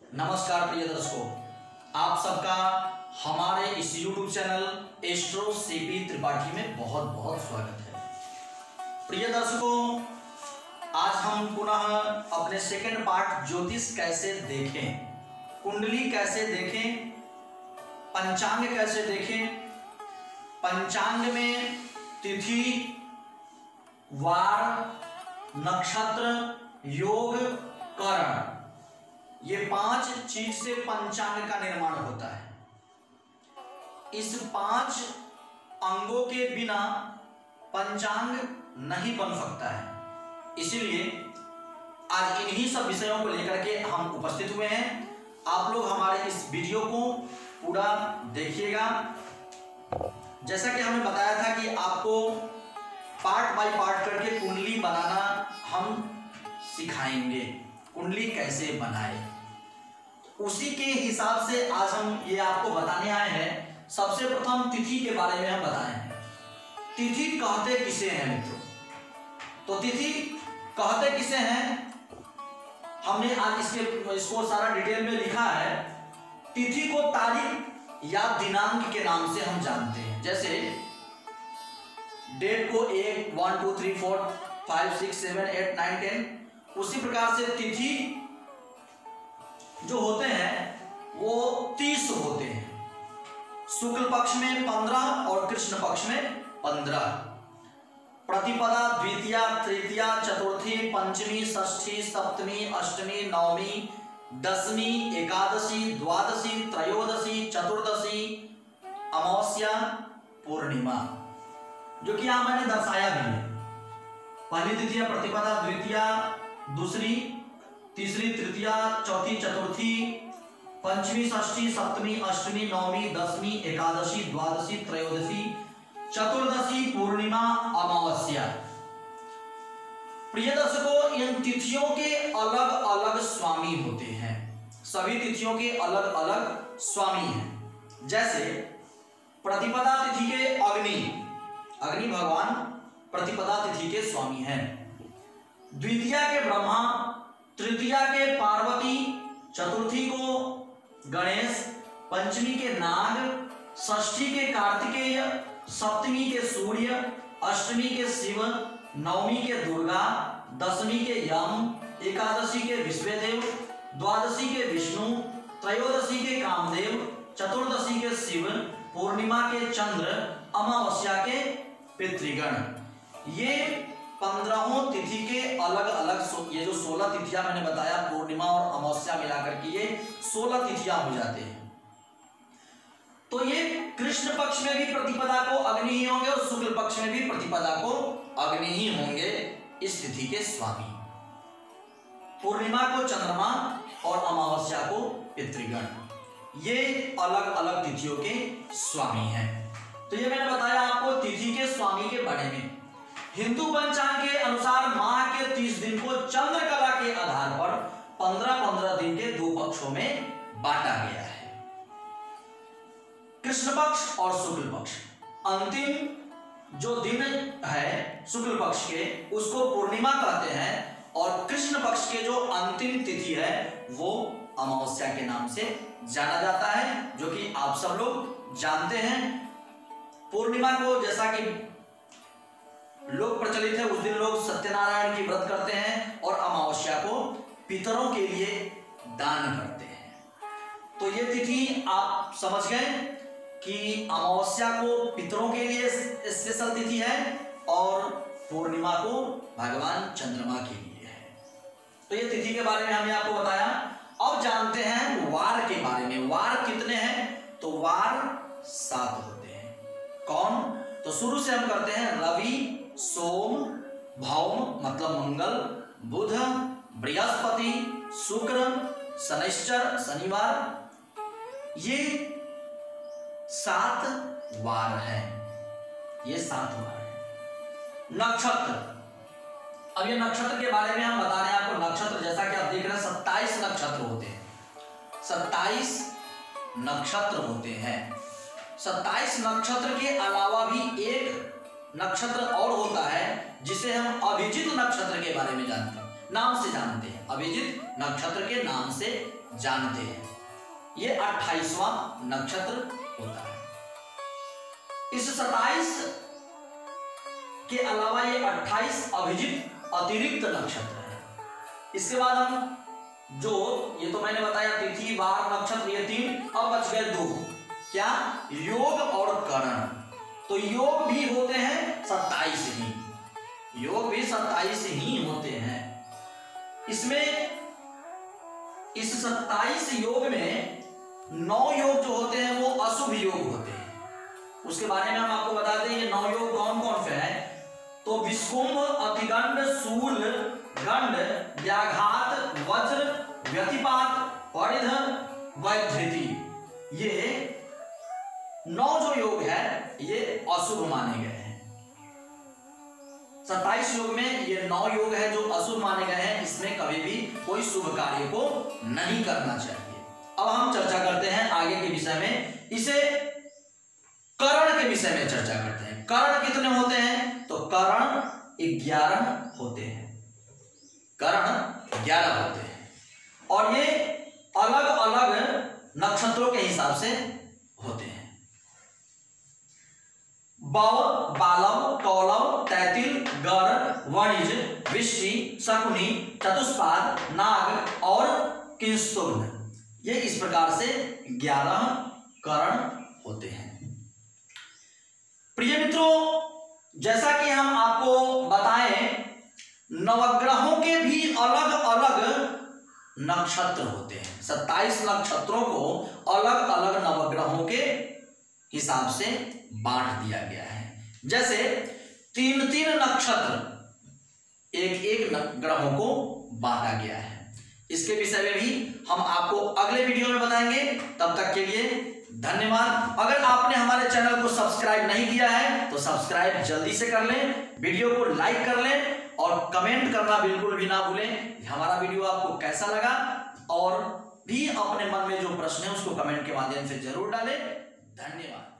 नमस्कार प्रिय दर्शकों, आप सबका हमारे इस YouTube channel astro CP Tripathi में बहुत बहुत स्वागत है। प्रिय दर्शकों, आज हम पुनः अपने सेकंड पार्ट ज्योतिष कैसे देखें, कुंडली कैसे देखें, पंचांग कैसे देखें, पंचांग में तिथि, वार, नक्षत्र, योग, करण, ये 5 चीज से पंचांग का निर्माण होता है। इस 5 अंगों के बिना पंचांग नहीं बन सकता है। इसीलिए आज इन्हीं सब विषयों को लेकर के हम उपस्थित हुए हैं। आप लोग हमारे इस वीडियो को पूरा देखिएगा। जैसा कि हमने बताया था कि आपको पार्ट बाय पार्ट करके कुंडली बनाना हम सिखाएंगे, कुंडली कैसे बनाए, उसी के हिसाब से आज हम ये आपको बताने आए हैं। सबसे प्रथम तिथि के बारे में हम बताए हैं। तिथि कहते किसे हैं मित्रों? तो तिथि कहते किसे हैं, हमने आज इसको सारा डिटेल में लिखा है। तिथि को तारीख या दिनांक के नाम से हम जानते हैं। जैसे डेट को 1, 2, 3, 4, 5, 6, 7, 8, 9, 10, उसी प्रकार से तिथि जो होते हैं वो 30 होते हैं। शुक्ल पक्ष में 15 और कृष्ण पक्ष में 15। प्रतिपदा, द्वितीया, तृतीया, चतुर्थी, पंचमी, षष्ठी, सप्तमी, अष्टमी, नवमी, दशमी, एकादशी, द्वादशी, त्रयोदशी, चतुर्दशी, अमावस्या, पूर्णिमा, जो कि यहां मैंने दर्शाया भी है। पहली तिथियां प्रतिपदा, द्वितीया, दूसरी, तीसरी, तृतीया, चौथी, चतुर्थी, पंचमी, षष्ठी, सप्तमी, अष्टमी, नवमी, दशमी, एकादशी, द्वादशी, त्रयोदशी, चतुर्दशी, पूर्णिमा, अमावस्या। प्रिय दर्शकों, इन तिथियों के अलग अलग स्वामी होते हैं। सभी तिथियों के अलग अलग स्वामी हैं। जैसे प्रतिपदा तिथि के अग्नि भगवान प्रतिपदा तिथि के स्वामी हैं। द्वितीया के ब्रह्मा, तृतीया के पार्वती, चतुर्थी को गणेश, पंचमी के नाग, षष्ठी के कार्तिकेय, सप्तमी के सूर्य, अष्टमी के शिव, नवमी के दुर्गा, दशमी के यम, एकादशी के विश्वदेव, द्वादशी के विष्णु, त्रयोदशी के कामदेव, चतुर्दशी के शिव, पूर्णिमा के चंद्र, अमावस्या के पितृगण। ये 15 तिथि के अलग अलग, ये जो 16 तिथियां मैंने बताया, पूर्णिमा और अमावस्या मिलाकर के ये 16 तिथियां हो जाते हैं। तो ये कृष्ण पक्ष में भी प्रतिपदा को अग्नि ही होंगे और शुक्ल पक्ष में भी प्रतिपदा को अग्नि ही होंगे इस तिथि के स्वामी। पूर्णिमा को चंद्रमा और अमावस्या को पितृगण। ये अलग अलग तिथियों के स्वामी हैं। तो ये मैंने बताया आपको तिथि के स्वामी के बारे में। हिंदू पंचांग के अनुसार माह के 30 दिन को चंद्रकला के आधार पर 15-15 दिन के 2 पक्षों में बांटा गया है। कृष्ण पक्ष और शुक्ल पक्ष। अंतिम जो दिन है शुक्ल पक्ष के, उसको पूर्णिमा कहते हैं, और कृष्ण पक्ष के जो अंतिम तिथि है वो अमावस्या के नाम से जाना जाता है, जो कि आप सब लोग जानते हैं। पूर्णिमा को जैसा कि लोग प्रचलित है, उस दिन लोग सत्यनारायण की व्रत करते हैं और अमावस्या को पितरों के लिए दान करते हैं। तो ये तिथि आप समझ गए कि अमावस्या को पितरों के लिए स्पेशल तिथि है और पूर्णिमा को भगवान चंद्रमा के लिए है। तो ये तिथि के बारे में हमने आपको बताया। अब जानते हैं वार के बारे में। वार कितने हैं? तो वार 7 होते हैं। कौन? तो शुरू से हम करते हैं रवि, सोम, भौम मतलब मंगल, बुध, बृहस्पति, शुक्र, शनिश्चर शनिवार। ये 7 वार हैं। ये 7 वार हैं। नक्षत्र। अब ये नक्षत्र के बारे में हम बता रहे हैं आपको। नक्षत्र जैसा कि आप देख रहे हैं 27 नक्षत्र होते हैं। 27 नक्षत्र होते हैं। 27 नक्षत्र के अलावा भी एक नक्षत्र और होता है जिसे इसे हम अभिजित नक्षत्र के बारे में जानते हैं, नाम से जानते हैं, अभिजित नक्षत्र के नाम से जानते हैं। ये 28वां नक्षत्र होता है। इस 27 के अलावा ये 28 अभिजित अतिरिक्त नक्षत्र है। इसके बाद हम जो ये तो मैंने बताया तिथि वार नक्षत्र ये 3, अब बच गए 2, क्या? योग और करण। तो योग भी होते हैं 27 ही, योग भी 27 ही होते हैं। इसमें इस 27 योग में 9 योग जो होते हैं वो अशुभ योग होते हैं। उसके बारे में हम आपको बताते हैं ये 9 योग कौन कौन से हैं। तो विषकुंभ, अतिगंड, शूल, गंड, व्याघात, वज्र, व्यतिपात, परिध, वैधृति, ये 9 जो योग है ये अशुभ माने गए हैं। 27 योग में ये 9 योग है जो अशुभ माने गए हैं। इसमें कभी भी कोई शुभ कार्य को नहीं करना चाहिए। अब हम चर्चा करते हैं आगे के विषय में, इसे करण के विषय में चर्चा करते हैं। करण कितने होते हैं? तो करण 11 होते हैं, करण 11 होते हैं और ये अलग अलग नक्षत्रों के हिसाब से होते हैं। बव, बालव, कौलव, तैतिल, गर, वणिज, वृष्टि, शकुनी, चतुष्पाद, नाग और किंस्तुर्ण, ये इस प्रकार से 11 करण होते हैं। प्रिय मित्रों, जैसा कि हम आपको बताएं, नवग्रहों के भी अलग अलग नक्षत्र होते हैं। 27 नक्षत्रों को अलग अलग नवग्रहों के हिसाब से बांट दिया गया है। जैसे 3-3 नक्षत्र एक ग्रहों को बांटा गया है। इसके विषय में भी हम आपको अगले वीडियो में बताएंगे। तब तक के लिए धन्यवाद। अगर आपने हमारे चैनल को सब्सक्राइब नहीं किया है तो सब्सक्राइब जल्दी से कर लें, वीडियो को लाइक कर लें और कमेंट करना बिल्कुल भी ना भूलें। हमारा वीडियो आपको कैसा लगा और भी अपने मन में जो प्रश्न है उसको कमेंट के माध्यम से जरूर डालें। धन्यवाद।